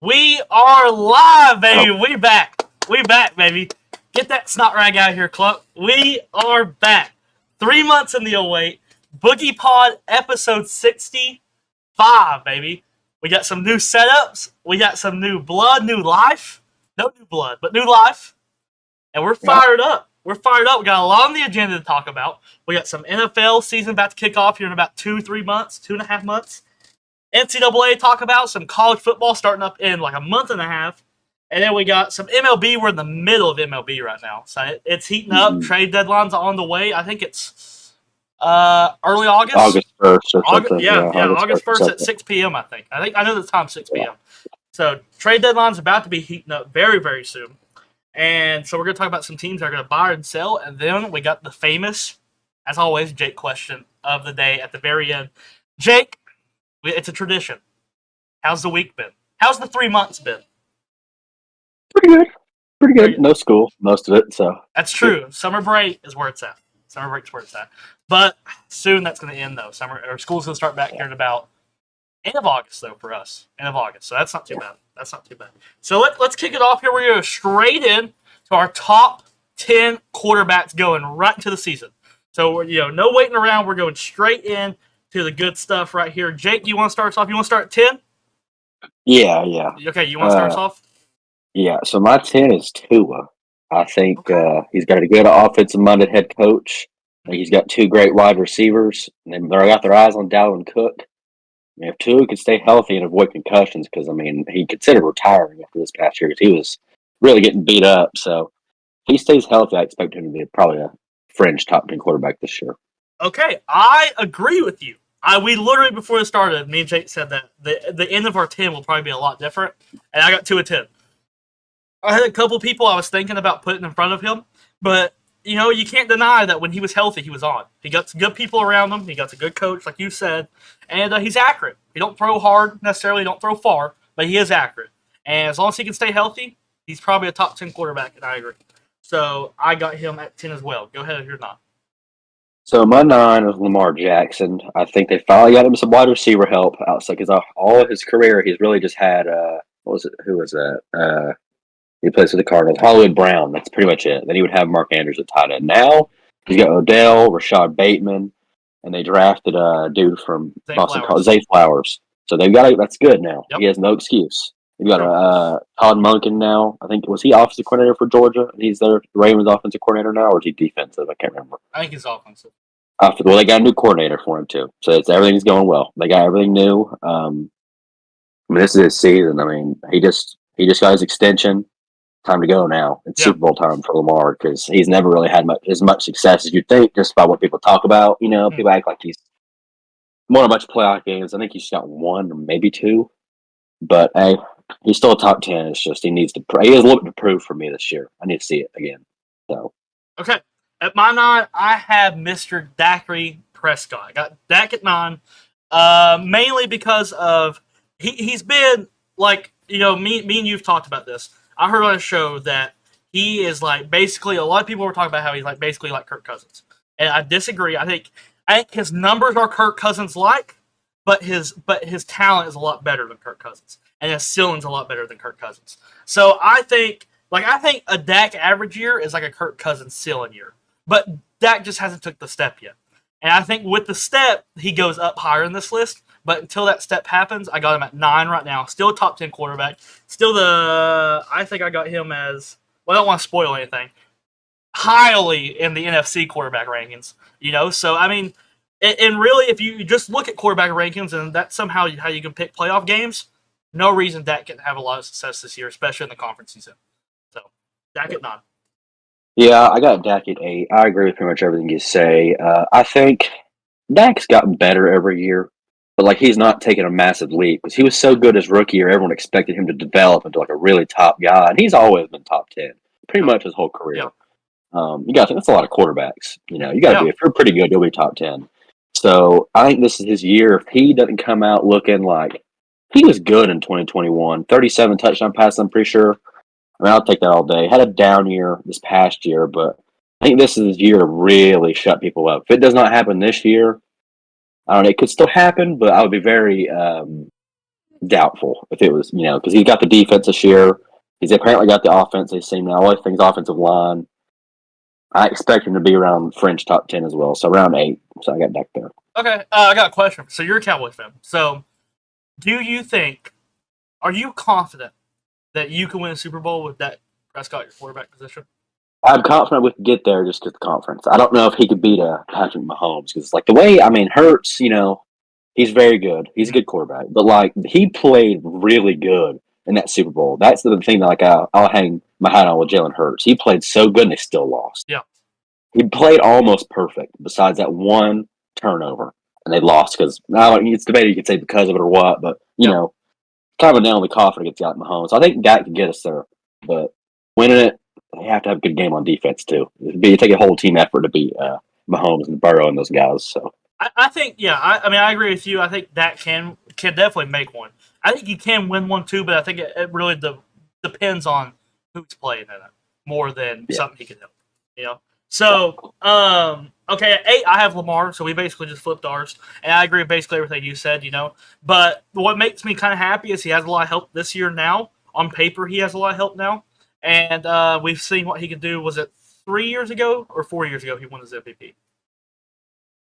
We are live, baby. We back. We back, baby. Get that snot rag out of here, Clump. We are back. 3 months in the await. BoogiePod episode 65, baby. We got some new setups. We got some new blood, new life. No new blood, but new life. And we're fired up. We're fired up. We got a lot on the agenda to talk about. We got some NFL season about to kick off here in about 2-3 months, 2.5 months. NCAA talk about, some college football starting up in like a month and a half. And then we got some MLB. We're in the middle of MLB right now. So it's heating up. Trade deadline's on the way. I think it's early August. August 1st or something. August 1st at 6 p.m., I think. I know the time, 6 p.m. So trade deadline's about to be heating up very, very soon. And so we're going to talk about some teams that are going to buy and sell. And then we got the famous, as always, Jake question of the day at the very end. Jake, it's a tradition. How's the week been? How's the 3 months been? Pretty good. No school, most of it. So that's true. Summer break is where it's at. But soon that's going to end, though. School's going to start back here in about end of August, though, for us. End of August. So that's not too bad. So let's kick it off here. We're going to go straight in to our top 10 quarterbacks going right into the season. So no waiting around. We're going straight in to the good stuff right here. Jake, you want to start us off? You want to start at 10? Yeah. Okay, you want to start us off? Yeah, so my 10 is Tua. I think he's got a good offensive-minded head coach. He's got 2 great wide receivers. And they've got their eyes on Dalvin Cook. I mean, if Tua could stay healthy and avoid concussions, because, he considered retiring after this past year because he was really getting beat up. So if he stays healthy, I expect him to be probably a fringe top 10 quarterback this year. Okay, I agree with you. We literally, before it started, me and Jake said that the end of our 10 will probably be a lot different, and I got 2 of 10. I had a couple people I was thinking about putting in front of him, but, you can't deny that when he was healthy, he was on. He got some good people around him. He got a good coach, like you said, and he's accurate. He don't throw hard necessarily, don't throw far, but he is accurate. And as long as he can stay healthy, he's probably a top 10 quarterback, and I agree. So I got him at 10 as well. Go ahead if you're not. So my 9 is Lamar Jackson. I think they finally got him some wide receiver help outside because all of his career he's really just had Who was that? He plays for the Cardinals. Hollywood Brown. That's pretty much it. Then he would have Mark Andrews at tight end. Now he's got Odell, Rashad Bateman, and they drafted a dude from Boston College, Zay Flowers. So they've got that's good now. Yep. He has no excuse. They've got Todd Monken now. I think was he offensive coordinator for Georgia? He's their Ravens offensive coordinator now, or is he defensive? I can't remember. I think he's offensive. Well, they got a new coordinator for him too, so everything's going well. They got everything new. This is his season. He just got his extension. Time to go now. It's Super Bowl time for Lamar because he's never really had as much success as you'd think, just by what people talk about. People act like he's won a bunch of playoff games. I think he's got 1 or maybe 2, but hey. He's still a top 10. It's just he has a little bit to prove for me this year. I need to see it again. So okay, at my 9, I have Mr. Dak Prescott. I got Dak at 9, mainly because of he's been like me and you've talked about this. I heard on a show that he is like basically a lot of people were talking about how he's like basically like Kirk Cousins, and I disagree. I think his numbers are Kirk Cousins like, but his talent is a lot better than Kirk Cousins. And his ceiling's a lot better than Kirk Cousins. So I think a Dak average year is like a Kirk Cousins ceiling year. But Dak just hasn't took the step yet. And I think with the step, he goes up higher in this list. But until that step happens, I got him at 9 right now. Still a top 10 quarterback. I think I got him as, well, I don't want to spoil anything, highly in the NFC quarterback rankings. So, and really, if you just look at quarterback rankings and that's somehow how you can pick playoff games, no reason Dak can have a lot of success this year, especially in the conference he's in. So, Dak at 9. Yeah, I got Dak at 8. I agree with pretty much everything you say. I think Dak's gotten better every year, but he's not taking a massive leap because he was so good his rookie year. Everyone expected him to develop into a really top guy, and he's always been top 10 pretty much his whole career. Yeah. You got to think that's a lot of quarterbacks. You got to be, if you're pretty good, you'll be top 10. So I think this is his year. If he doesn't come out looking like he was good in 2021, 37 touchdown passes, I'm pretty sure. I'll take that all day. Had a down year this past year, but I think this is his year to really shut people up. If it does not happen this year, I don't know. It could still happen, but I would be very doubtful if it was, because he's got the defense this year. He's apparently got the offense. They seem now. All things offensive line. I expect him to be around French top 10 as well, so around 8. So I got Dak there. Okay, I got a question. So you're a Cowboys fan. So are you confident that you can win a Super Bowl with Dak Prescott your quarterback position? I'm confident we can get there just at the conference. I don't know if he could beat Patrick Mahomes because, like, the way, Hurts, he's very good. He's a good quarterback, but like he played really good in that Super Bowl. That's the thing that I'll hang my hat on with Jalen Hurts. He played so good and they still lost. Yeah, he played almost perfect besides that one turnover, and they lost because it's debated. You could say because of it or what, but kind of a nail in the coffin against Mahomes. So I think Dak can get us there, but winning it, they have to have a good game on defense too. It take a whole team effort to beat Mahomes and Burrow and those guys. So. I think, I agree with you. I think Dak can definitely make one. I think he can win one too, but I think it really depends on who's playing in it more than something he can help. So, okay, at 8, I have Lamar, so we basically just flipped ours, and I agree with basically everything you said, But what makes me kind of happy is he has a lot of help this year now. On paper, he has a lot of help now, and we've seen what he could do. Was it 3 years ago or 4 years ago he won his MVP?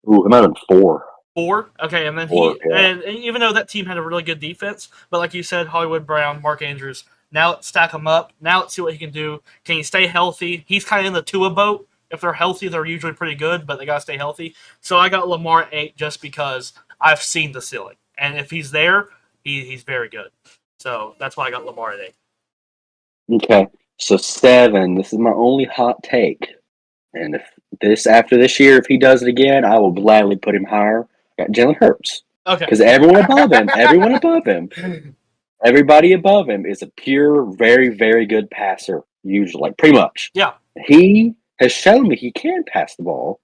Ooh, it might have been 4. 4? Okay, and then and even though that team had a really good defense, but like you said, Hollywood Brown, Mark Andrews, now let's stack them up. Now let's see what he can do. Can he stay healthy? He's kind of in the Tua boat. If they're healthy, they're usually pretty good, but they got to stay healthy. So I got Lamar at 8 just because I've seen the ceiling. And if he's there, he's very good. So that's why I got Lamar at 8. Okay, so 7. This is my only hot take. And after this year, if he does it again, I will gladly put him higher. I got Jalen Hurts. Okay. Because everybody above him is a pure, very, very good passer, usually, like pretty much. Yeah. He has shown me he can pass the ball,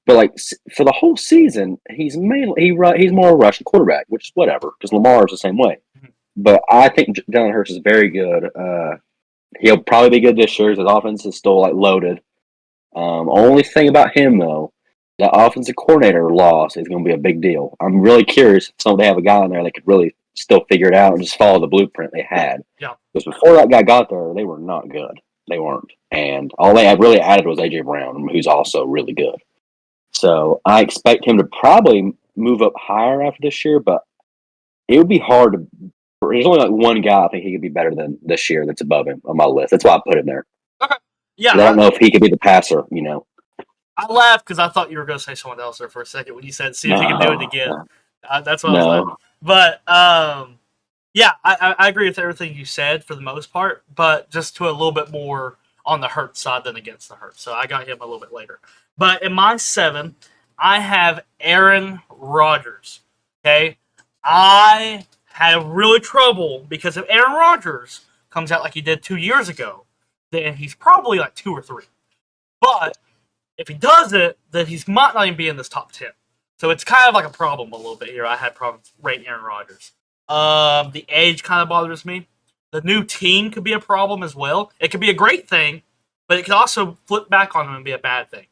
but like for the whole season, he's more a rushing quarterback, which is whatever, because Lamar is the same way. Mm-hmm. But I think Jalen Hurts is very good. He'll probably be good this year. His offense is still like loaded. Only thing about him though, that offensive coordinator loss is going to be a big deal. I'm really curious if they have a guy in there that could really still figure it out and just follow the blueprint they had. Yeah. Because before that guy got there, they were not good. They weren't. And all they had really added was A.J. Brown, who's also really good. So I expect him to probably move up higher after this year, but it would be hard to. There's only like one guy I think he could be better than this year that's above him on my list. That's why I put him there. Okay. Yeah. I don't know if he could be the passer, I laughed because I thought you were going to say someone else there for a second when you said, see if he can do it again. That's what I was laughing. But, yeah, I agree with everything you said for the most part, but just to a little bit more on the Hurts side than against the Hurts. So I got him a little bit later. But in my 7, I have Aaron Rodgers. Okay? I had really trouble because if Aaron Rodgers comes out like he did 2 years ago, then he's probably like 2 or 3. But if he does it, then he might not even be in this top 10. So it's kind of like a problem a little bit here. I had problems rating Aaron Rodgers. The age kind of bothers me. The new team could be a problem as well. It could be a great thing, but it could also flip back on him and be a bad thing.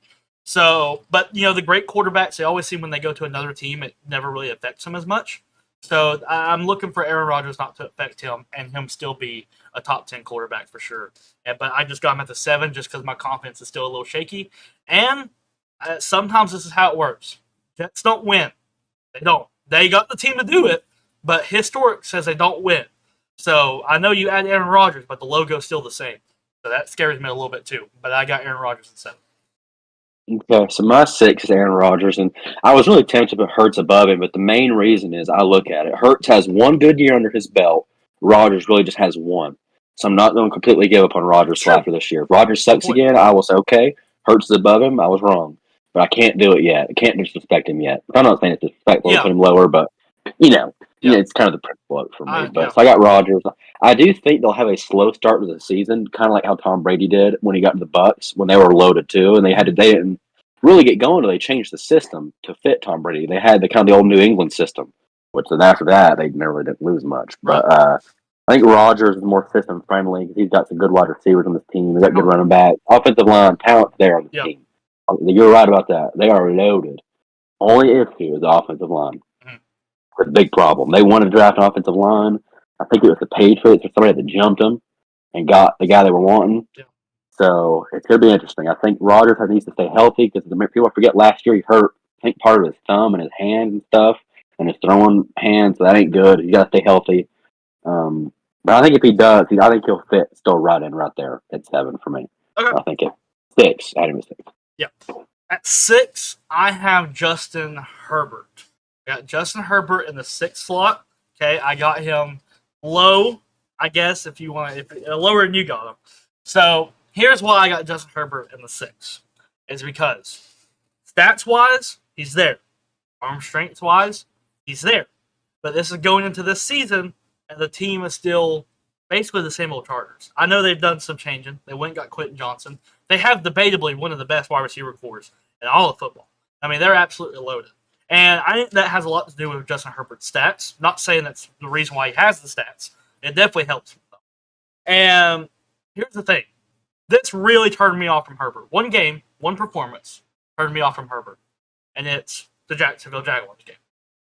So, but, the great quarterbacks, they always seem when they go to another team, it never really affects them as much. So I'm looking for Aaron Rodgers not to affect him and him still be a top 10 quarterback for sure. But I just got him at the 7 just because my confidence is still a little shaky. And sometimes this is how it works. Jets don't win. They don't. They got the team to do it, but historic says they don't win. So I know you add Aaron Rodgers, but the logo's still the same. So that scares me a little bit too. But I got Aaron Rodgers at 7. Okay, so my 6 is Aaron Rodgers, and I was really tempted to put Hurts above him, but the main reason is I look at it. Hurts has one good year under his belt. Rodgers really just has one. So I'm not going to completely give up on Rodgers after this year. If Rodgers sucks again, I will say, okay, Hurts is above him. I was wrong. But I can't do it yet. I can't disrespect him yet. I'm not saying it's disrespectful to put him lower, but, it's kind of the principle for me. So I got Rodgers. I do think they'll have a slow start to the season, kind of like how Tom Brady did when he got to the Bucs, when they were loaded too, and they didn't really get going until they changed the system to fit Tom Brady. They had the old New England system, which then after that they never didn't lose much. But I think Rodgers is more system friendly because he's got some good wide receivers on this team. He's got good running back, offensive line talent there on the team. You're right about that. They are loaded. Only issue is the offensive line. was a big problem. They wanted to draft an offensive line. I think it was the Patriots or somebody that jumped them and got the guy they were wanting. Yeah. So it could be interesting. I think Rodgers needs to stay healthy because people forget last year he hurt, I think, part of his thumb and his hand and stuff, and his throwing hand, so that ain't good. You got to stay healthy. But I think if he does, I think he'll fit still right in right there at 7 for me. Okay. I think at 6. I had him at 6. Yeah. At 6, I have Justin Herbert. I got Justin Herbert in the 6th slot. Okay, I got him low, I guess, if you want, lower than you got him. So here's why I got Justin Herbert in the 6. Is because stats-wise, he's there. Arm strength-wise, he's there. But this is going into this season, and the team is still basically the same old Chargers. I know they've done some changing. They went and got Quentin Johnson. They have debatably one of the best wide receiver corps in all of football. I mean, they're absolutely loaded. And I think that has a lot to do with Justin Herbert's stats. Not saying that's the reason why he has the stats. It definitely helps him, though. And here's the thing. This really turned me off from Herbert. One game, one performance turned me off from Herbert. And it's the Jacksonville Jaguars game.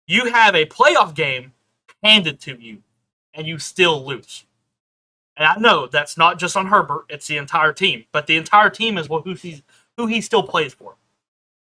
You have a playoff game handed to you, and you still lose. And I know that's not just on Herbert; it's the entire team. But the entire team is who he still plays for,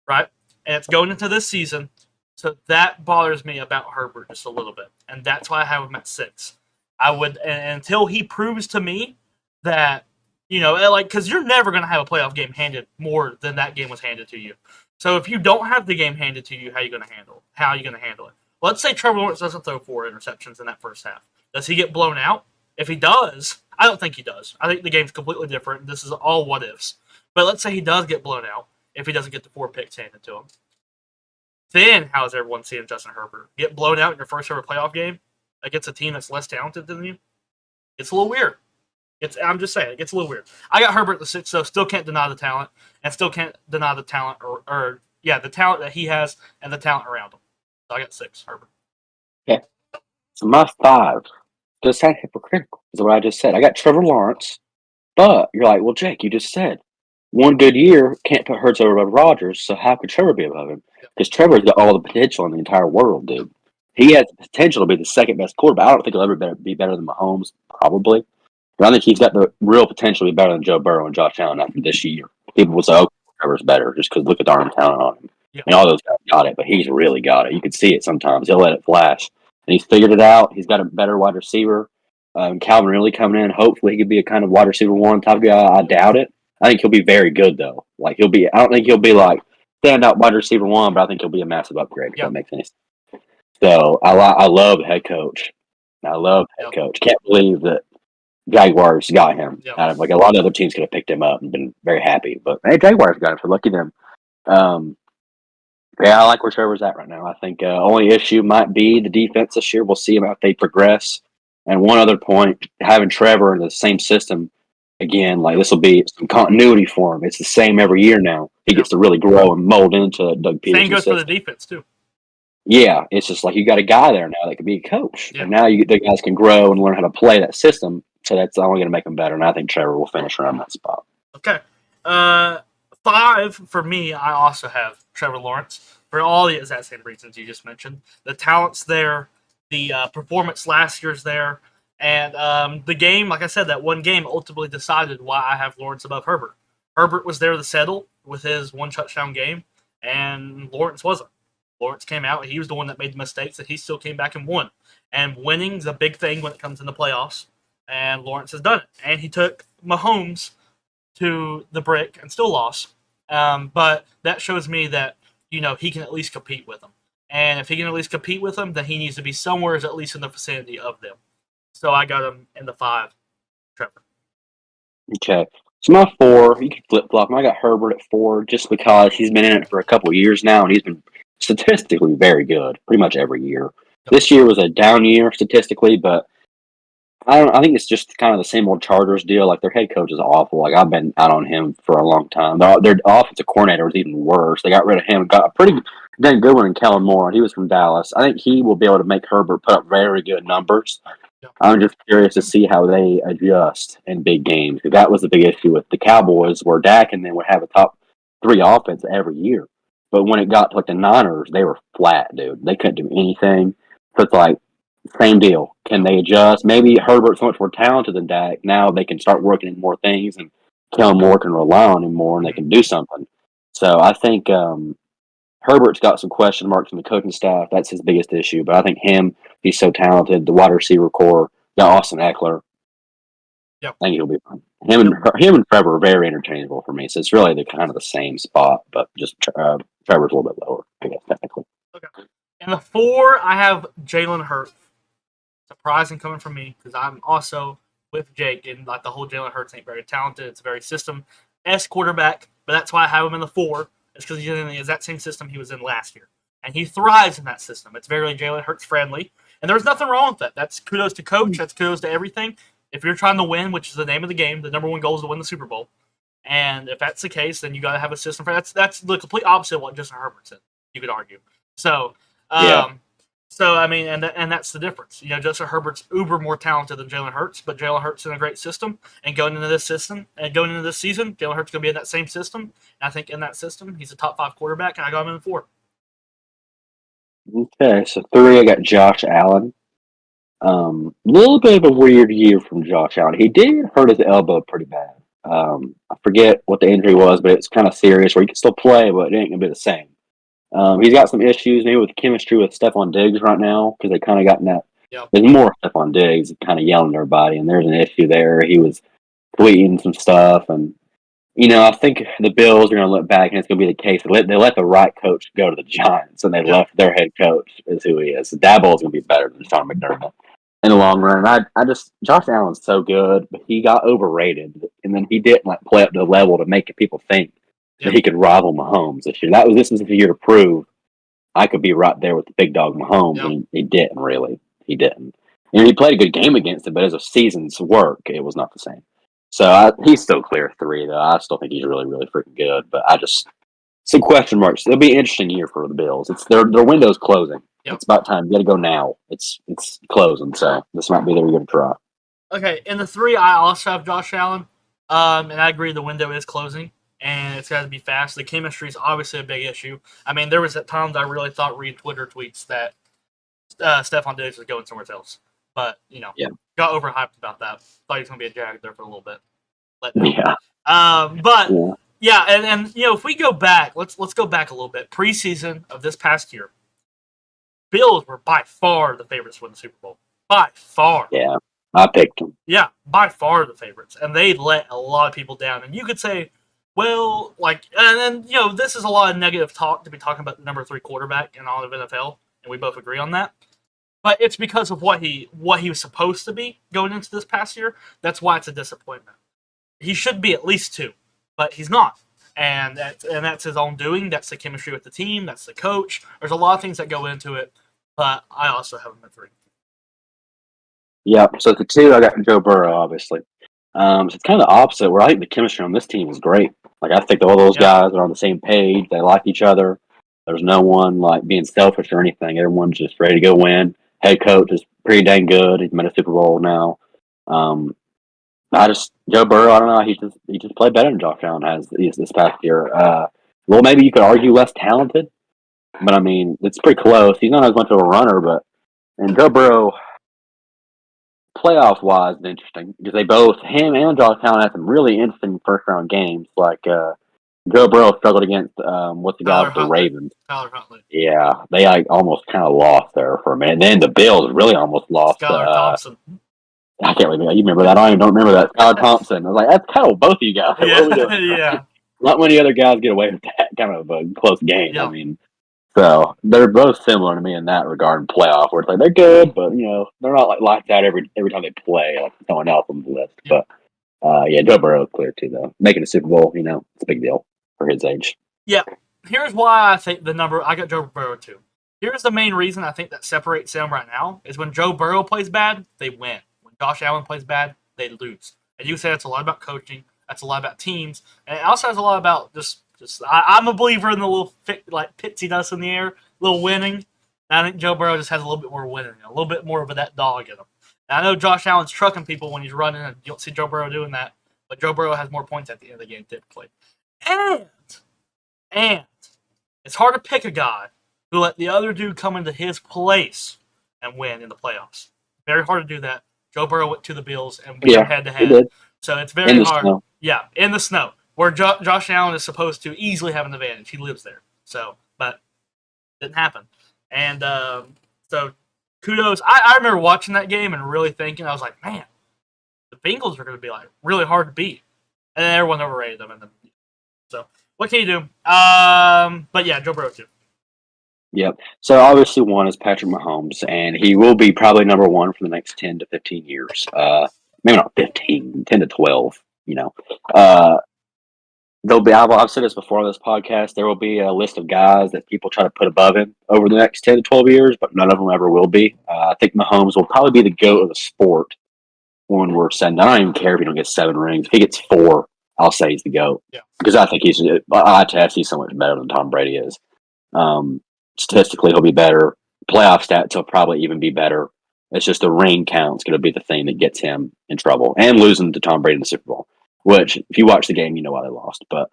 right? And it's going into this season, so that bothers me about Herbert just a little bit, and that's why I have him at 6. I would, and until he proves to me that, because you're never going to have a playoff game handed more than that game was handed to you. So if you don't have the game handed to you, how are you going to handle it? Let's say Trevor Lawrence doesn't throw 4 interceptions in that first half. Does he get blown out? If he does, I don't think he does. I think the game's completely different. This is all what ifs. But let's say he does get blown out if he doesn't get the 4 picks handed to him. Then how is everyone seeing Justin Herbert? Get blown out in your first ever playoff game against a team that's less talented than you? It's a little weird. I'm just saying, it gets a little weird. I got Herbert at the 6, so still can't deny the talent, and still can't deny the talent, the talent that he has and the talent around him. So I got 6, Herbert. Okay. So my 5 does sound hypocritical, is what I just said. I got Trevor Lawrence, but you're like, well, Jake, you just said one good year can't put Hurts over Rodgers, so how could Trevor be above him? Because Trevor's got all the potential in the entire world, dude. He has the potential to be the second best quarterback. I don't think he'll ever be better than Mahomes, probably. But I think he's got the real potential to be better than Joe Burrow and Josh Allen after this year. People will say, oh, Trevor's better just because look at the arm talent on him. Yeah. And all those guys got it, but he's really got it. You can see it sometimes. He'll let it flash. And he's figured it out. He's got a better wide receiver. Calvin Ridley coming in. Hopefully he could be a kind of wide receiver 1 type guy. I doubt it. I think he'll be very good, though. I don't think he'll be like standout wide receiver 1, but I think he'll be a massive upgrade, if that makes any sense. So I love the head coach. Can't believe that Jaguars got him. Yep. A lot of other teams could have picked him up and been very happy. But hey, Jaguars got him, so lucky them. Yeah, I like where Trevor's at right now. I think only issue might be the defense this year. We'll see if they progress. And one other point, having Trevor in the same system, again, this will be some continuity for him. It's the same every year now. He gets to really grow and mold into Doug Peterson's Same goes system. for the defense, too. Yeah, it's just you got a guy there now that could be a coach. Yeah. And now the guys can grow and learn how to play that system. So that's only going to make them better. And I think Trevor will finish around that spot. Okay. 5 for me, I also have Trevor Lawrence for all the exact same reasons you just mentioned. The talent's there. The performance last year's there. And the game, like I said, that one game ultimately decided why I have Lawrence above Herbert. Herbert was there to settle with his 1 touchdown game, and Lawrence wasn't. Lawrence came out, and he was the one that made the mistakes, and he still came back and won. And winning's a big thing when it comes in the playoffs, and Lawrence has done it. And he took Mahomes to the brick and still lost. But that shows me that, he can at least compete with them. And if he can at least compete with them, then he needs to be somewhere at least in the vicinity of them. So I got him in the 5, Trevor. Okay. So my 4, you can flip-flop him. I got Herbert at 4 just because he's been in it for a couple of years now, and he's been statistically very good pretty much every year. This year was a down year statistically, but I think it's just kind of the same old Chargers deal. Their head coach is awful. I've been out on him for a long time. Their offensive coordinator was even worse. They got rid of him. Got a pretty dang good one in Kellen Moore. He was from Dallas. I think he will be able to make Herbert put up very good numbers. I'm just curious to see how they adjust in big games. Because that was the big issue with the Cowboys, where Dak and then would have a top 3 offense every year. But when it got to the Niners, they were flat, dude. They couldn't do anything. So it's like, same deal. Can they adjust? Maybe Herbert's so much more talented than Dak. Now they can start working in more things, and Kellen Moore can rely on him more, and they can do something. So I think Herbert's got some question marks from the coaching staff. That's his biggest issue. But I think he's so talented. The wide receiver core, got Austin Eckler. Yep. I think he'll be fine. Him and Trevor are very interchangeable for me. So it's really kind of the same spot, but just Trevor's a little bit lower, I guess, technically. Okay. In the 4, I have Jalen Hurts. Surprising coming from me because I'm also with Jake, and like the whole Jalen Hurts ain't very talented. It's a very system-esque quarterback, but that's why I have him in the 4. It's because he's in the exact same system he was in last year, and he thrives in that system. It's very Jalen Hurts friendly, and there's nothing wrong with that. That's kudos to coach. That's kudos to everything. If you're trying to win, which is the name of the game, the number one goal is to win the Super Bowl. And if that's the case, then you got to have a system for that. That's the complete opposite of what Justin Herbert said. You could argue. So, So I mean, and that's the difference. You know, Justin Herbert's uber more talented than Jalen Hurts, but Jalen Hurts in a great system. And going into this season, Jalen Hurts going to be in that same system. And I think in that system, he's a top 5 quarterback, and I got him in the 4. Okay, so 3, I got Josh Allen. Little bit of a weird year from Josh Allen. He did hurt his elbow pretty bad. I forget what the injury was, but it's kind of serious where he can still play, but it ain't going to be the same. He's got some issues maybe with chemistry with Stephon Diggs right now because they kind of gotten that. Yep. There's more Stephon Diggs kind of yelling at everybody, and there's an issue there. He was tweeting some stuff, and I think the Bills are going to look back, and it's going to be the case. They let the right coach go to the Giants, and they left their head coach is who he is. So Daboll is going to be better than Sean McDermott in the long run. And Josh Allen's so good, but he got overrated, and then he didn't play up to the level to make people think that he could rival Mahomes this year. This was the year to prove I could be right there with the big dog Mahomes, and he didn't really. He didn't. And he played a good game against him, but as a season's work, it was not the same. So he's still clear 3, though. I still think he's really, really freaking good. But some question marks. It'll be an interesting year for the Bills. It's their window's closing. Yep. It's about time. You got to go now. It's closing. So this might be their year to try. Okay, in the 3, I also have Josh Allen, and I agree the window is closing, and it's got to be fast. The chemistry is obviously a big issue. I mean, there was at times I really thought reading Twitter tweets that Stephon Diggs was going somewhere else, but got overhyped about that. Thought he was going to be a Jag there for a little bit. And if we go back, let's go back a little bit. Preseason of this past year, Bills were by far the favorites to win the Super Bowl. By far. Yeah, I picked them. Yeah, by far the favorites, and they let a lot of people down. And you could say, well, and then this is a lot of negative talk to be talking about the number 3 quarterback in all of NFL, and we both agree on that. But it's because of what he was supposed to be going into this past year. That's why it's a disappointment. He should be at least 2, but he's not. And that's his own doing. That's the chemistry with the team. That's the coach. There's a lot of things that go into it, but I also have him at 3. Yeah, so at the 2, I got Joe Burrow, obviously. So it's kind of the opposite, where I think the chemistry on this team is great. I think all those guys are on the same page. They like each other. There's no one, being selfish or anything. Everyone's just ready to go win. Head coach is pretty dang good. He's made a Super Bowl now. Joe Burrow, I don't know. He just played better than Josh Allen has this past year. Well, maybe you could argue less talented, but I mean, it's pretty close. He's not as much of a runner, and Joe Burrow, playoff wise, is interesting because him and Josh Allen had some really interesting first round games. Joe Burrow struggled against what's the guy with the Ravens? Tyler Huntley. Yeah, they almost kind of lost there for a minute. And then the Bills really almost lost. Skylar Thompson. I can't remember. You remember that? I don't remember that. Skylar Thompson. I was like, that's kind of both of you guys. Yeah, what are we doing? Yeah. Not many other guys get away with that kind of a close game. Yeah. I mean, so they're both similar to me in that regard in playoff, where it's they're good, but they're not lights out every time they play like someone else on the list. Yeah. But Joe Burrow is clear too, though. Making a Super Bowl, it's a big deal for his age. Yeah. Here's why I think I got Joe Burrow too. Here's the main reason I think that separates them right now is when Joe Burrow plays bad, they win. When Josh Allen plays bad, they lose. And you say that's a lot about coaching. That's a lot about teams. And it also has a lot about just I'm a believer in the little pitsiness in the air, a little winning. And I think Joe Burrow just has a little bit more winning, a little bit more of that dog in him. And I know Josh Allen's trucking people when he's running, and you don't see Joe Burrow doing that. But Joe Burrow has more points at the end of the game typically. And it's hard to pick a guy who let the other dude come into his place and win in the playoffs. Very hard to do that. Joe Burrow went to the Bills and beat them head to he head. did. So it's In very the hard. snow. Yeah, in the snow, where Josh Allen is supposed to easily have an advantage. He lives there. So, but didn't happen. And so kudos. I remember watching that game and really thinking, I was like, man, the Bengals are going to be like really hard to beat. And then everyone overrated them. So what can you do? But yeah, Joe Burrow too. Yep. So obviously one is Patrick Mahomes, and he will be probably number one for the next 10 to 15 years. Maybe not 15, 10 to 12, you know. There'll be, I've said this before on this podcast, there will be a list of guys that people try to put above him over the next 10 to 12 years, but none of them ever will be. I think Mahomes will probably be the GOAT of the sport when we're saying, I don't even care if he don't get 7 rings. If he gets 4, I'll say he's the GOAT. Yeah. Because I think he's so much better than Tom Brady is. Statistically, he'll be better. Playoff stats, he'll probably even be better. It's just the ring count's going to be the thing that gets him in trouble. And losing to Tom Brady in the Super Bowl, which, if you watch the game, you know why they lost. But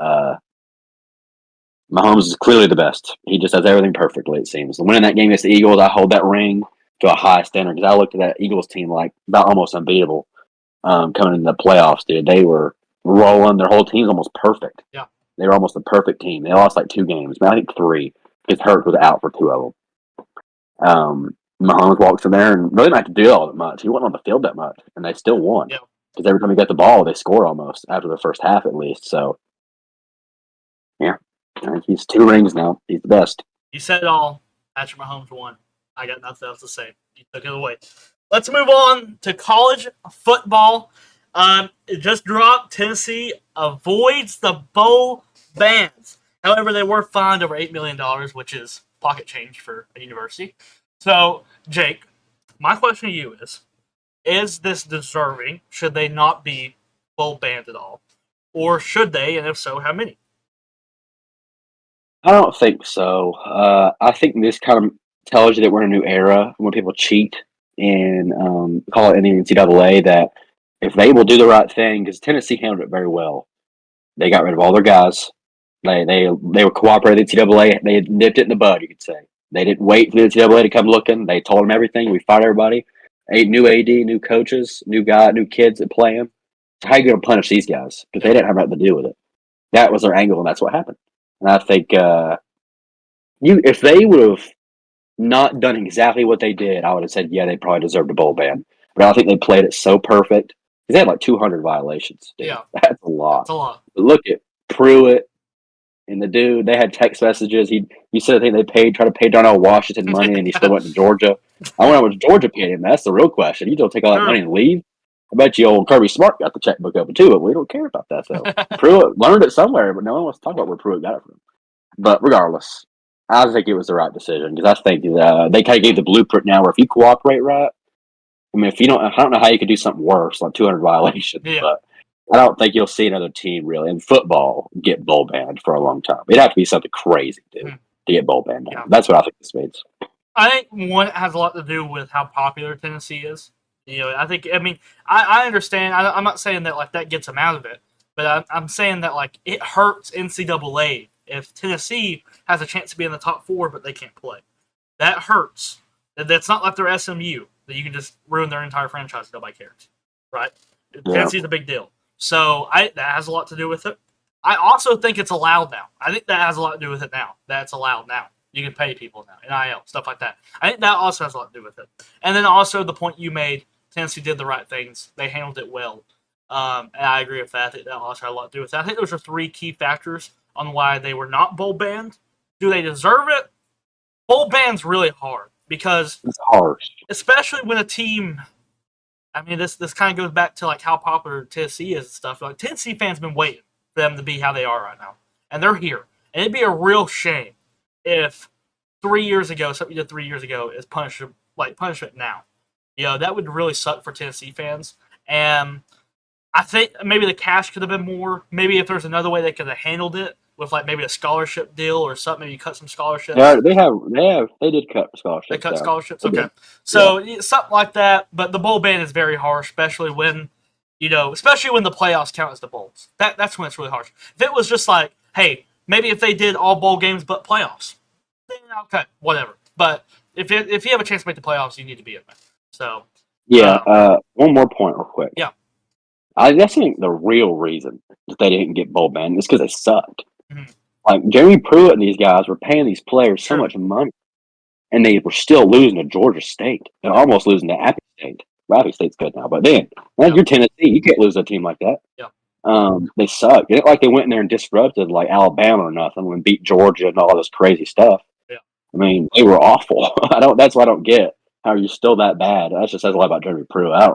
Mahomes is clearly the best. He just does everything perfectly, it seems. And winning that game against the Eagles, I hold that ring to a high standard because I looked at that Eagles team like about almost unbeatable coming into the playoffs, dude. They were rolling. Their whole team's almost perfect. Yeah. They were almost a perfect team. They lost like 2 games. I think 3. Because Hurt was out for 2 of them. Mahomes walks in there and really not to do all that much. He wasn't on the field that much, and they still won. Yeah. Because every time he got the ball, they score almost after the first half at least. So, yeah, I think he's 2 rings now. He's the best. You said it all. Patrick Mahomes won. I got nothing else to say. You took it away. Let's move on to college football. It just dropped. Tennessee avoids the bowl bans. However, they were fined over $8 million, which is pocket change for a university. So, Jake, my question to you is this deserving? Should they not be bowl banned at all? Or should they, and if so, how many? I don't think so. I think this kind of tells you that we're in a new era when people cheat and call it in the NCAA that if they will do the right thing, because Tennessee handled it very well. They got rid of all their guys. They were cooperating with the NCAA. They had nipped it in the bud, you could say. They didn't wait for the NCAA to come looking. They told them everything. We fired everybody. New AD, new coaches, new kids that play them. So how are you going to punish these guys? Because they didn't have nothing to do with it. That was their angle, and that's what happened. And I think if they would have not done exactly what they did, I would have said, yeah, they probably deserved a bowl ban. But I think they played it so perfect. Because they had like 200 violations. Dude. Yeah. That's a lot. That's a lot. But look at Pruitt. And the dude, they had text messages. He said they tried to pay Darnell Washington money, and he still went to Georgia. I wonder how much Georgia paid him. That's the real question. You don't take all that money and leave. I bet you old Kirby Smart got the checkbook open too, but we don't care about that though. Pruitt learned it somewhere, but no one wants to talk about where Pruitt got it from. But regardless, I think it was the right decision because I think they kind of gave the blueprint now where if you cooperate right, I mean, if you don't, I don't know how you could do something worse, like 200 violations, but I don't think you'll see another team really in football get bowl banned for a long time. It'd have to be something crazy, dude, to get bowl banned. Yeah. That's what I think this means. I think one has a lot to do with how popular Tennessee is. You know, I understand. I'm not saying that like that gets them out of it, but I'm saying that like it hurts NCAA if Tennessee has a chance to be in the top 4, but they can't play. That hurts. That's not like they're SMU that you can just ruin their entire franchise. Nobody cares, right? Yeah. Tennessee's a big deal. So that has a lot to do with it. I also think it's allowed now. I think that has a lot to do with it now. That's allowed now. You can pay people now, NIL, stuff like that. I think that also has a lot to do with it. And then also the point you made, Tennessee did the right things. They handled it well. And I agree with that. I think that also had a lot to do with it. I think those are 3 key factors on why they were not bowl banned. Do they deserve it? Bowl ban's really hard because it's hard, especially when a team. I mean, this kind of goes back to like how popular Tennessee is and stuff. Like Tennessee fans have been waiting for them to be how they are right now, and they're here. And it'd be a real shame if 3 years ago, something you did 3 years ago, is punishment now. You know, that would really suck for Tennessee fans. And I think maybe the cash could have been more. Maybe if there's another way they could have handled it with like maybe a scholarship deal or something. Maybe you cut some scholarships. Yeah, they did cut scholarships. They cut scholarships. Okay, so something like that. But the bowl ban is very harsh, especially when the playoffs count as the bowls. That's when it's really harsh. If it was just like, hey, maybe if they did all bowl games but playoffs, then okay, whatever. But if you have a chance to make the playoffs, you need to be in there. So one more point real quick. Yeah. I think the real reason that they didn't get bowl banned is because they sucked. Mhm. Like Jeremy Pruitt and these guys were paying these players so Sure. much money, and they were still losing to Georgia State and almost losing to Appy State. Well, Appy State's good now, but then you're Tennessee, you can't lose a team like that. Yeah. They sucked. It ain't like they went in there and disrupted like Alabama or nothing and beat Georgia and all this crazy stuff. Yeah. I mean, they were awful. That's what I don't get. How are you still that bad? That just says a lot about Jeremy Pruitt. I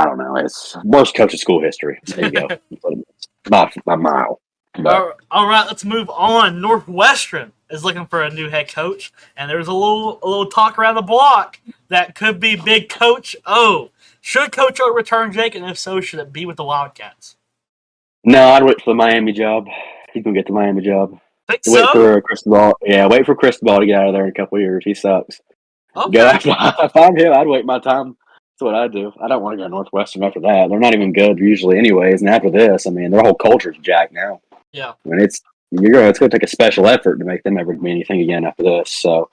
don't know. It's worst coach of school history. There you go. By a mile. But, all right, let's move on. Northwestern is looking for a new head coach, and there's a little talk around the block that could be Big Coach O. Should Coach O return, Jake? And if so, should it be with the Wildcats? No, I'd wait for the Miami job. He's gonna get the Miami job. Think Wait so? for Cristobal. Yeah, wait for Cristobal to get out of there in a couple of years. He sucks. Okay. If I'm him, I'd wait my time. That's what I do. I don't want to go to Northwestern after that. They're not even good usually, anyways. And after this, I mean, their whole culture's jacked now. Yeah. I mean, it's going to take a special effort to make them ever be anything again after this. So,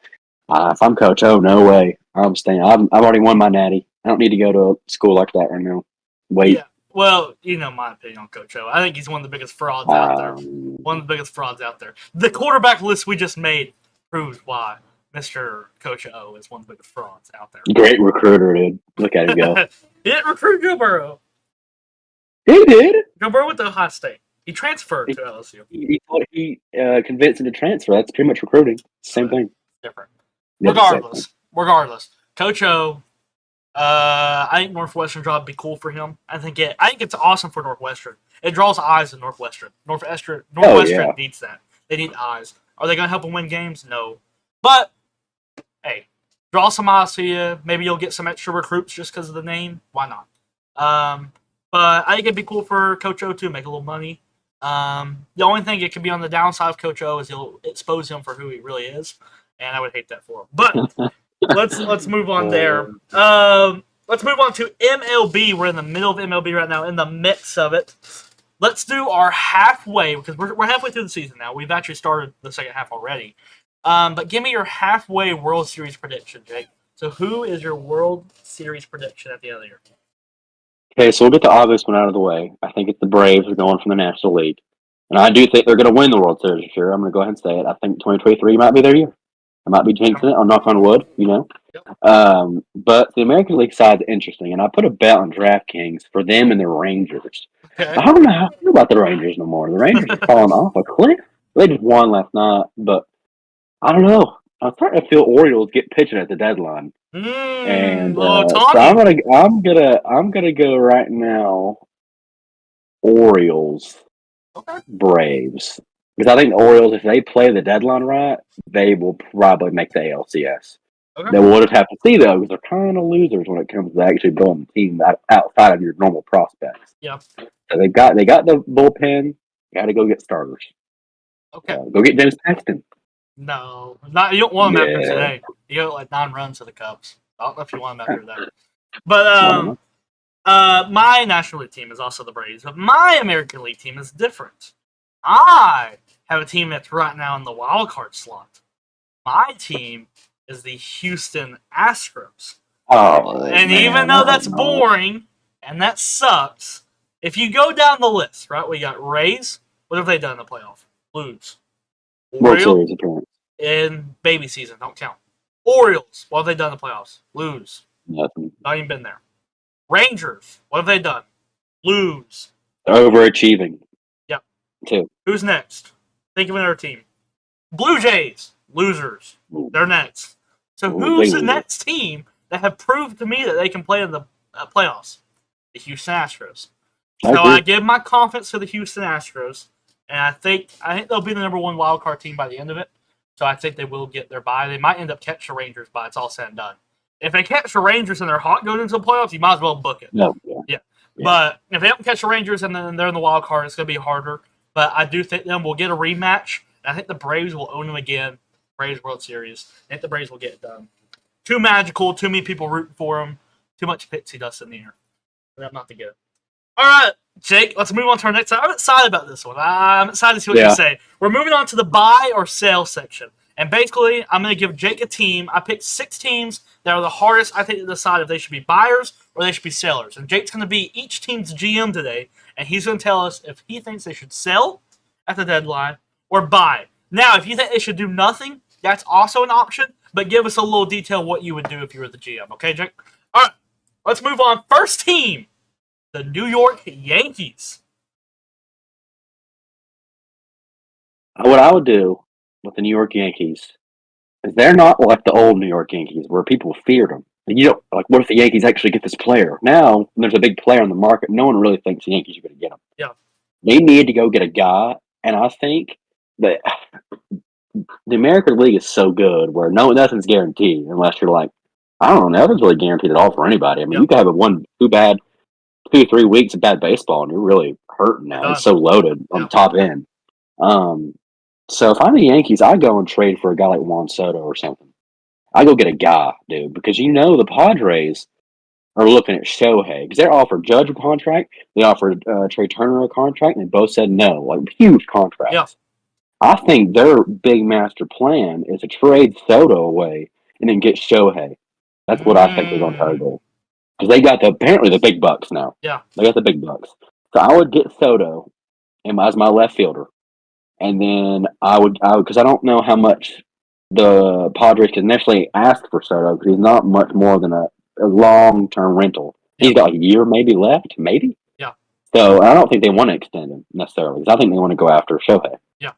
if I'm Coach O, no way. I'm staying. I've already won my natty. I don't need to go to a school like that right now. Wait. Yeah. Well, you know my opinion on Coach O. I think he's one of the biggest frauds out there. One of the biggest frauds out there. The quarterback list we just made proves why Mr. Coach O is one of the biggest frauds out there. Great recruiter, dude. Look at him go. He didn't recruit Joe Burrow. He did. Joe Burrow went to Ohio State. He transferred to LSU. He convinced him to transfer. That's pretty much recruiting. Same thing. Different. Yeah, Regardless, Coach O. I think Northwestern job would be cool for him. I think it's awesome for Northwestern. It draws eyes in Northwestern. Northwestern needs that. They need eyes. Are they going to help them win games? No. But hey, draw some eyes to you. Maybe you'll get some extra recruits just because of the name. Why not? But I think it'd be cool for Coach O to make a little money. The only thing it could be on the downside of Coach O is he'll expose him for who he really is, and I would hate that for him. But let's move on there. Let's move on to MLB. We're in the middle of MLB right now, in the mix of it. Let's do our halfway, because we're halfway through the season now. We've actually started the second half already. But give me your halfway World Series prediction, Jake. So who is your World Series prediction at the end of the year? Okay, so we'll get the obvious one out of the way. I think it's the Braves are going from the National League. And I do think they're going to win the World Series this year. I'm going to go ahead and say it. I think 2023 might be their year. I might be jinxing it. I'll knock on wood, Yep. But the American League side is interesting. And I put a bet on DraftKings for them and the Rangers. Okay. I don't know how I feel about the Rangers no more. The Rangers are falling off a cliff. They just won last night. But I don't know. I'm starting to feel Orioles get pitching at the deadline. And so I'm gonna go right now. Orioles, Braves, because I think the Orioles, if they play the deadline right, they will probably make the ALCS. Okay. They would have to see though, because they're kind of losers when it comes to actually building a team outside of your normal prospects. Yeah. So they got the bullpen. Got to go get starters. Okay. Go get James Paxton. No, not you don't want him after today. You got like 9 runs to the Cubs. I don't know if you want him after that. But my National League team is also the Braves, but my American League team is different. I have a team that's right now in the wild card slot. My team is the Houston Astros. Oh, and man, even though that's boring and that sucks, if you go down the list, right, we got Rays. What have they done in the playoff? Lose. World Series appearance. In baby season, don't count. Orioles, what have they done in the playoffs? Lose. Nothing. Not even been there. Rangers, what have they done? Lose. They're overachieving. Yep. 2. Who's next? Think of another team. Blue Jays, losers. Ooh. They're next. So who's the next team that have proved to me that they can play in the playoffs? The Houston Astros. So I give my confidence to the Houston Astros, and I think they'll be the number 1 wild card team by the end of it. So I think they will get their bye. They might end up catching the Rangers by it's all said and done. If they catch the Rangers and they're hot going into the playoffs, you might as well book it. No, yeah. But if they don't catch the Rangers and then they're in the wild card, it's going to be harder. But I do think them will get a rematch. And I think the Braves will own them again. Braves World Series. I think the Braves will get it done. Too magical. Too many people rooting for them. Too much pixie dust in the air. But I'm not to get it. All right, Jake, let's move on to our next. I'm excited about this one. I'm excited to see what you say. We're moving on to the buy or sell section. And basically, I'm going to give Jake a team. I picked 6 teams that are the hardest, I think, to decide if they should be buyers or they should be sellers. And Jake's going to be each team's GM today, and he's going to tell us if he thinks they should sell at the deadline or buy. Now, if you think they should do nothing, that's also an option, but give us a little detail what you would do if you were the GM. Okay, Jake? All right, let's move on. First team, the New York Yankees. What I would do with the New York Yankees is they're not like the old New York Yankees where people feared them. And you don't like. What if the Yankees actually get this player? Now when there's a big player on the market, no one really thinks the Yankees are going to get him. Yeah. They need to go get a guy, and I think that the American League is so good where nothing's guaranteed unless you're like, I don't know, nothing's really guaranteed at all for anybody. I mean, you could have two, 3 weeks of bad baseball, and you're really hurting now. It's so loaded on the top end. So if I'm the Yankees, I go and trade for a guy like Juan Soto or something. I go get a guy, dude, because the Padres are looking at Shohei because they're offered Judge a contract, they offered Trey Turner a contract, and they both said no, like huge contracts. Yeah. I think their big master plan is to trade Soto away and then get Shohei. That's what I think they're going to try to do because they got apparently the big bucks now. Yeah, they got the big bucks. So I would get Soto as my left fielder. And then I would because I don't know how much the Padres can initially ask for Soto because he's not much more than a long-term rental. He's got like a year maybe left, maybe. Yeah. So I don't think they want to extend him necessarily because I think they want to go after Shohei. Yeah.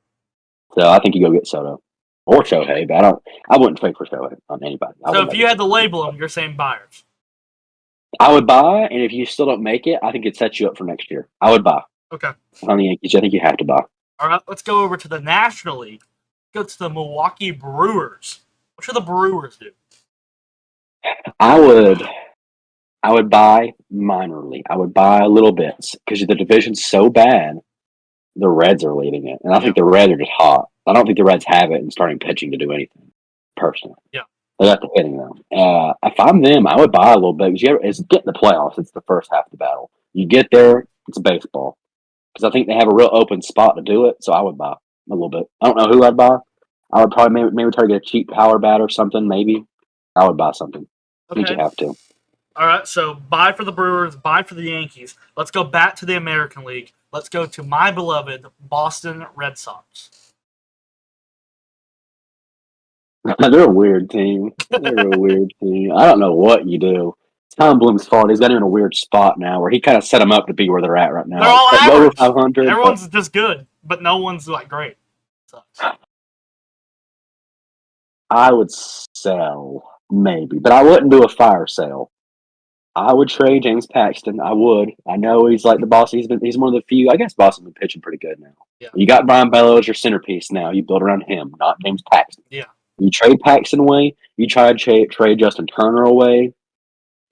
So I think you go get Soto or Shohei, but I wouldn't trade for Shohei on anybody. So if you had to label them, you're saying buyers. I would buy, and if you still don't make it, I think it sets you up for next year. I would buy. Okay. On the Yankees, I think you have to buy. All right, let's go over to the National League. Go to the Milwaukee Brewers. What should the Brewers do? I would buy minorly. I would buy little bits because the division's so bad. The Reds are leading it, and I think the Reds are just hot. I don't think the Reds have it and starting pitching to do anything. Personally, yeah, they got the hitting though. If I'm them, I would buy a little bit because it's getting the playoffs. It's the first half of the battle. You get there, it's baseball. Because I think they have a real open spot to do it, so I would buy a little bit. I don't know who I'd buy. I would probably maybe try to get a cheap power bat or something, maybe. I would buy something. Okay. I think you have to. All right, so buy for the Brewers, buy for the Yankees. Let's go back to the American League. Let's go to my beloved Boston Red Sox. They're a weird team. They're a weird team. I don't know what you do. It's Tom Bloom's fault. He's got him in a weird spot now where he kind of set them up to be where they're at right now. They're all average. Over 500. Everyone's just good, but no one's like great. Sucks. I would sell, maybe, but I wouldn't do a fire sale. I would trade James Paxton. I would. I know he's like the boss. He's one of the few. I guess Boston's been pitching pretty good now. Yeah. You got Brian Bello as your centerpiece now. You build around him, not James Paxton. Yeah. You trade Paxton away. You try to trade Justin Turner away.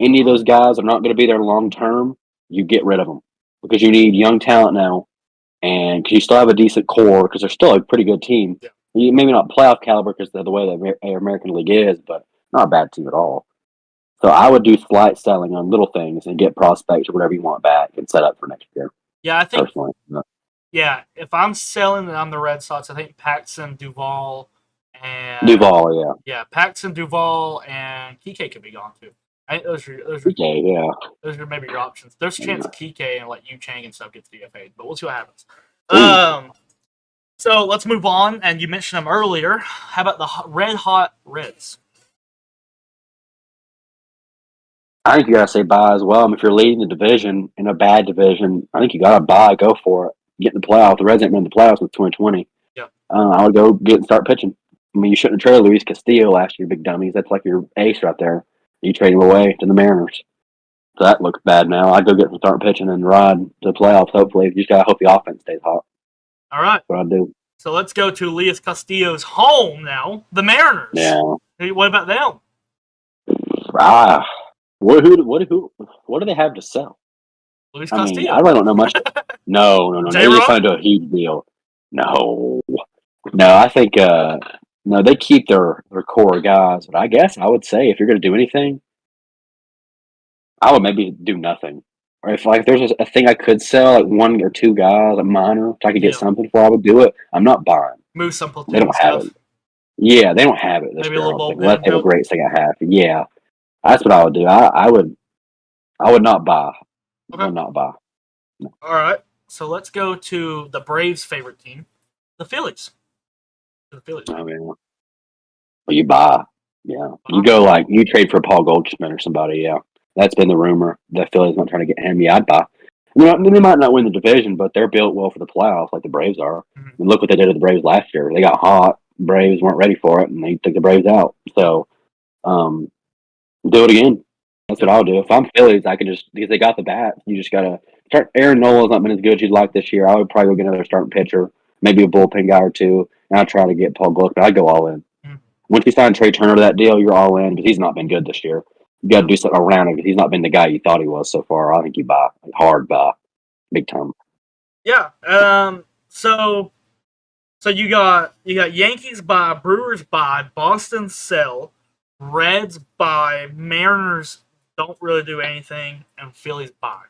Any of those guys are not going to be there long term. You get rid of them because you need young talent now, and you still have a decent core because they're still a pretty good team. Yeah. You maybe not playoff caliber because of the way the American League is, but not a bad team at all. So I would do slight selling on little things and get prospects or whatever you want back and set up for next year. Yeah, I think. Personally, yeah, if I'm selling and I'm the Red Sox, I think Paxton, Duvall, and yeah, Paxton, Duvall, and Kike could be gone too. I think those are those are maybe your options. There's a chance Kike and like Yu Chang and stuff gets DFA'd, but we'll see what happens. So let's move on. And you mentioned them earlier. How about the Red Hot Reds? I think you gotta say buy as well. I mean, if you're leading the division in a bad division, I think you gotta buy. Go for it. Get in the playoffs. The Reds ain't been in the playoffs with 2020. Yeah, I would go get and start pitching. I mean, you shouldn't have traded Luis Castillo last year, big dummies. That's like your ace right there. You trade him away to the Mariners. So that looks bad now. I'd go get and start pitching and ride to the playoffs, hopefully. You just got to hope the offense stays hot. All right. That's what I'd do. So let's go to Luis Castillo's home now, the Mariners. Yeah. What about them? What do they have to sell? Luis Castillo. I mean, I really don't know much. No. They just signed a huge deal. No, I think they keep their core guys. But I guess I would say if you're going to do anything, I would maybe do nothing. Or if there's a thing I could sell, like one or two guys, a minor, if I could get something for, I would do it. I'm not buying. Move some platoon They don't have it. Yeah, they don't have it this Maybe a year. I little don't think. bullpen Unless they have a help. great second half. Yeah, that's what I would do. I would not buy. I Okay. would not buy. All right. So let's go to the Braves' favorite team, the Phillies. The Phillies. I mean, you buy. Yeah, you Uh-huh. go like you trade for Paul Goldschmidt or somebody. Yeah, that's been the rumor. The Phillies not trying to get him. Yeah, I'd buy. They might not win the division, but they're built well for the playoffs, like the Braves are. Mhm. And look what they did to the Braves last year. They got hot. Braves weren't ready for it, and they took the Braves out. So, do it again. That's what I'll do. If I'm Phillies, I can just because they got the bat. You just gotta start. Aaron Nola's not been as good as you'd like this year. I would probably go get another starting pitcher, maybe a bullpen guy or two, and I'd try to get Paul Goldschmidt. I'd go all in. Mhm. Once you sign Trey Turner to that deal, you're all in because he's not been good this year. You got to do something around him because he's not been the guy you thought he was so far. I think you buy hard, buy big time. Yeah. So you got Yankees buy, Brewers buy, Boston sell, Reds buy, Mariners don't really do anything, and Phillies buy.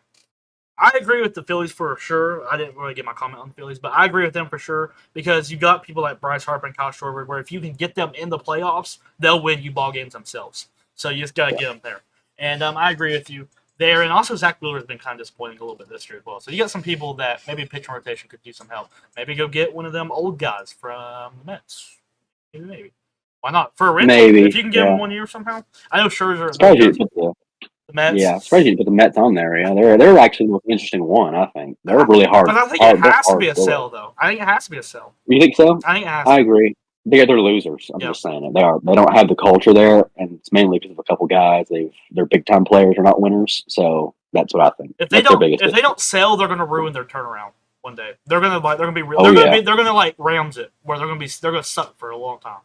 I agree with the Phillies for sure. I didn't really get my comment on the Phillies, but I agree with them for sure because you got people like Bryce Harper and Kyle Schwarber, where if you can get them in the playoffs, they'll win you ball games themselves. So you just got to get them there. And I agree with you there. And also Zach Wheeler has been kind of disappointing a little bit this year as well. So you got some people that maybe pitching rotation could use some help. Maybe go get one of them old guys from the Mets. Maybe. Why not? For a rental, Maybe, if you can get him 1 year somehow. I know Scherzer. Surprised you didn't put The Mets. surprised you didn't put the Mets on there. Yeah, they're actually the most interesting one. I think they're really hard. But I think hard, it has to hard be a filler. sell, though. I think it has to be a sell. You think so? I think it has. I agree. They're losers. I'm just saying it. They are. They don't have the culture there, and it's mainly because of a couple guys. They're big time players. They're not winners. So that's what I think. If they That's they don't sell, they're going to ruin their turnaround one day. They're going to be real. Oh, They're going to like Rams it, where they're going to suck for a long time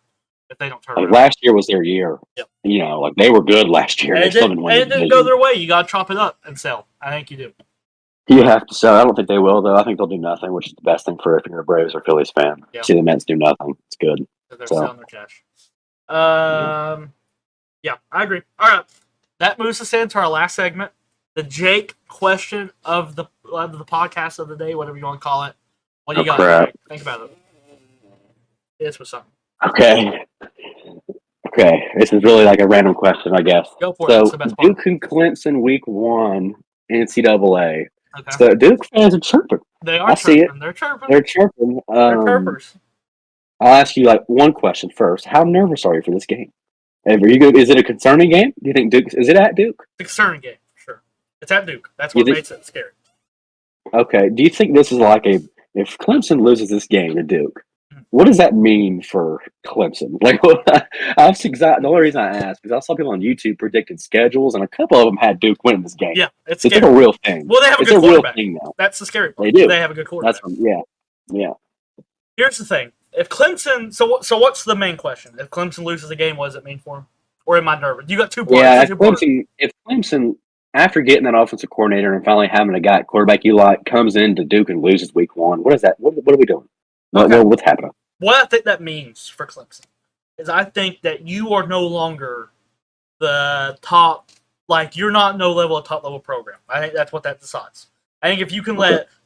if they don't turn around. Last year was their year. Yep. You know, like they were good last year. And They still didn't win. it didn't go their way. You got to chop it up and sell. I think you do. You have to sell. I don't think they will, though. I think they'll do nothing, which is the best thing for if you're a Braves or Phillies fan. Yeah. See the Mets do nothing. It's good. They're selling their cash. Yeah, I agree. All right, that moves us into our last segment, the Jake question of the podcast of the day, whatever you want to call it. What do you got? Crap. Jake? Think about it. This was something. Okay. This is really like a random question, I guess. Go for it. That's the best part. Duke and Clemson week 1 NCAA. Okay. So Duke fans are chirping. They are I chirping. see it. They're chirping. They're chirping. They're chirpers. I'll ask you like one question first. How nervous are you for this game? Is it a concerning game? Do you think Duke is it at Duke? It's a concerning game, for sure. It's at Duke. That's what makes it scary. Okay. Do you think this is like if Clemson loses this game to Duke, what does that mean for Clemson? Like, the only reason I asked because I saw people on YouTube predicted schedules, and a couple of them had Duke winning this game. Yeah, it's like a real thing. Well, they have a good quarterback. Real thing now. That's the scary part. They do. They have a good quarterback. Yeah. Here's the thing: if Clemson, so what's the main question? If Clemson loses a game, what does it mean for him? Or am I nervous? You got 2 points. Yeah, if Clemson, after getting that offensive coordinator and finally having a guy at quarterback you like, comes into Duke and loses week 1, what is that? What are we doing? Okay. What's happening? What I think that means for Clemson is I think that you are no longer the top, like you're not no level of top level program. I think that's what that decides. I think if you can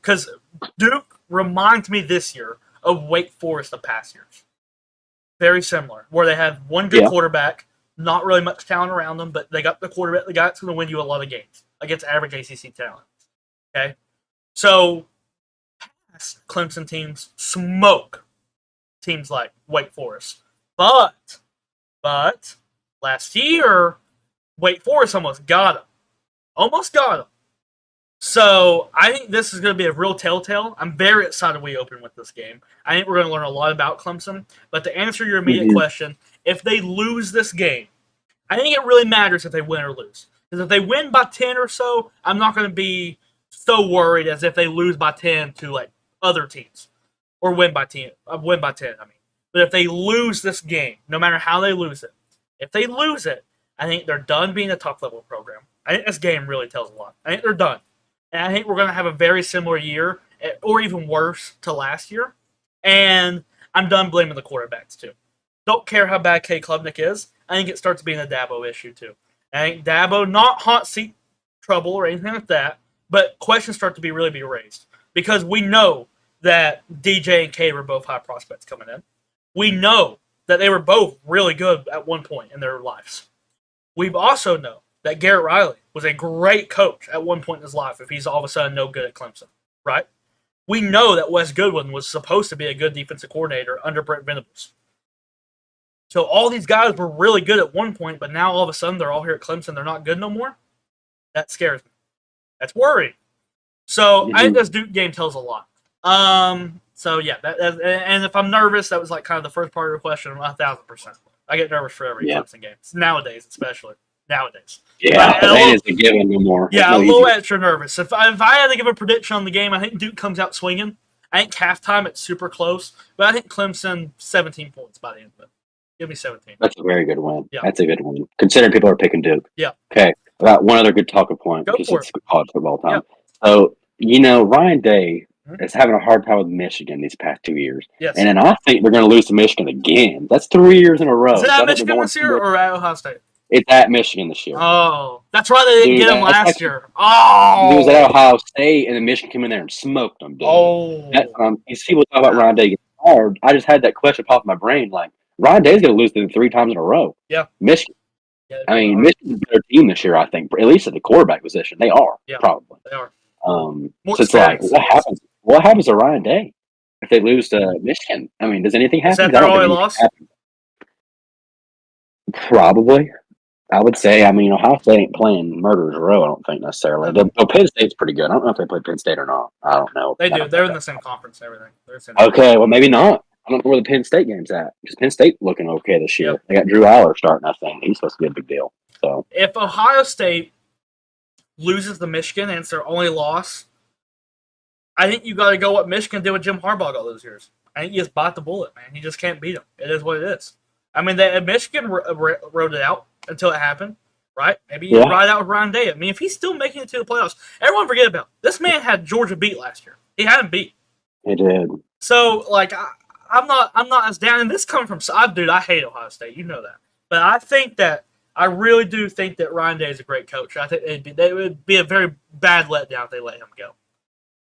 because Duke reminds me this year of Wake Forest the past years. Very similar, where they have one good quarterback, not really much talent around them, but they got the quarterback, the guy that's going to win you a lot of games against average ACC talent. Okay? So, past Clemson teams smoke teams like Wake Forest. But, last year, Wake Forest almost got him. So, I think this is going to be a real telltale. I'm very excited we open with this game. I think we're going to learn a lot about Clemson. But to answer your immediate question, if they lose this game, I think it really matters if they win or lose. Because if they win by 10 or so, I'm not going to be so worried as if they lose by 10 to like other teams. Or win by 10, I mean. But if they lose this game, no matter how they lose it, if they lose it, I think they're done being a top-level program. I think this game really tells a lot. I think they're done. And I think we're going to have a very similar year, or even worse, to last year. And I'm done blaming the quarterbacks, too. Don't care how bad Kay Klubnik is. I think it starts being a Dabo issue, too. I think Dabo, not hot seat trouble or anything like that, but questions start to really be raised. Because we know that DJ and K were both high prospects coming in. We know that they were both really good at one point in their lives. We also know that Garrett Riley was a great coach at one point in his life if he's all of a sudden no good at Clemson, right? We know that Wes Goodwin was supposed to be a good defensive coordinator under Brent Venables. So all these guys were really good at one point, but now all of a sudden they're all here at Clemson. They're not good no more. That scares me. That's worrying. So I think this Duke game tells a lot. So yeah, and if I'm nervous, that was like kind of the first part of your question. 1,000%. I get nervous for every Clemson game. Nowadays, especially nowadays. Yeah, it ain't a given no more. Yeah, a little extra nervous. If I had to give a prediction on the game, I think Duke comes out swinging. I think halftime it's super close, but I think Clemson 17 points by the end of it. Give me 17. That's a very good win. Yeah. That's a good win. Considering people are picking Duke. Yeah. Okay. I got one other good talking point because it's college football time. Yeah. So, Ryan Day is having a hard time with Michigan these past 2 years. Yes. And then I think they're going to lose to Michigan again. That's 3 years in a row. Is it at Michigan this year or at Ohio State? It's at Michigan this year. Oh, that's right. They didn't get him last year. Oh. It was at Ohio State, and then Michigan came in there and smoked them, dude. Oh. These people talk about Ryan Day getting hard. I just had that question pop in my brain, like, Ryan Day's going to lose them 3 times in a row. Yeah. Michigan. Yeah, Michigan's a better team this year, I think, at least at the quarterback position. They are, probably. They are. So it's like, what happens to Ryan Day if they lose to Michigan? Does anything happen? Is that their only loss? Probably. I would say, Ohio State ain't playing murderers row, I don't think necessarily. Penn State's pretty good. I don't know if they play Penn State or not. I don't know. They do. They're in the same conference and everything. Okay, well, maybe not. I don't know where the Penn State game's at because Penn State looking okay this year. Yep. They got Drew Aller starting, I think. He's supposed to be a big deal. So if Ohio State loses to Michigan and it's their only loss, I think you got to go what Michigan did with Jim Harbaugh all those years. I think you just bite the bullet, man. You just can't beat them. It is what it is. Michigan wrote it out until it happened, right? Maybe you ride out with Ryan Day. If he's still making it to the playoffs, everyone forget about it. This man had Georgia beat last year. He had him beat. He did. So, I'm not as down. And this coming from I hate Ohio State. You know that. But I really do think that Ryan Day is a great coach. I think it would be a very bad letdown if they let him go,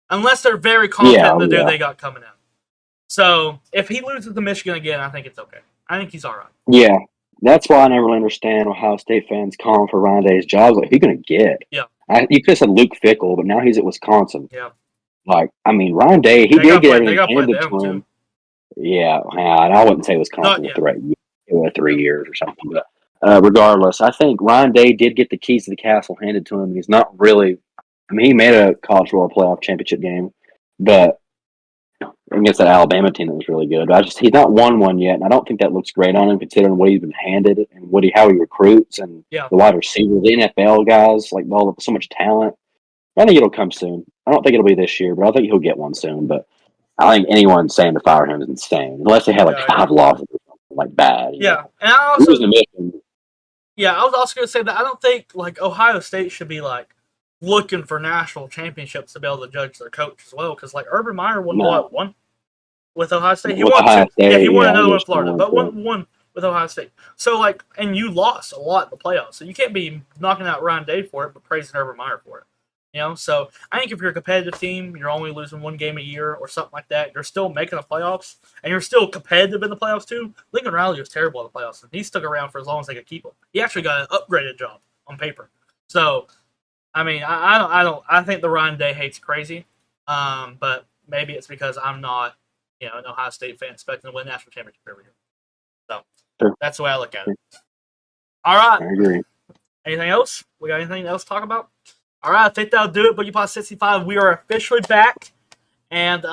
unless they're very confident in the dude they got coming in. So if he loses to Michigan again, I think it's okay. I think he's all right. Yeah, that's why I never really understand Ohio State fans calling for Ryan Day's job. Like, who's going to get? Yeah. You could have said Luke Fickell, but now he's at Wisconsin. Yeah. Ryan Day, he did get everything handed to him. Too. Yeah, and I wouldn't say Wisconsin with the right 3 years or something. But regardless, I think Ryan Day did get the keys to the castle handed to him. He's not really – he made a college football playoff championship game, but against that Alabama team that was really good. He's not won one yet, and I don't think that looks great on him considering what he's been handed and how he recruits and the wide receivers, the NFL guys, so much talent. I think it'll come soon. I don't think it'll be this year, but I think he'll get one soon. But I think anyone saying to fire him is insane, unless they have 5 losses or something bad. Yeah, and I also I was also going to say that I don't think Ohio State should be looking for national championships to be able to judge their coach as well, because Urban Meyer won one with Ohio State. He won 2. He won another one with Florida, but one with Ohio State. So and you lost a lot in the playoffs, so you can't be knocking out Ryan Day for it, but praising Urban Meyer for it. So I think if you're a competitive team, you're only losing one game a year or something like that, you're still making the playoffs, and you're still competitive in the playoffs too. Lincoln Riley was terrible in the playoffs, and he stuck around for as long as they could keep him. He actually got an upgraded job on paper. So, I think the Ryan Day hate's crazy, but maybe it's because I'm not, an Ohio State fan expecting to win national championship every year. So that's the way I look at it. All right. I agree. Anything else? We got anything else to talk about? All right, I think that'll do it. BoogiePod 65. We are officially back, and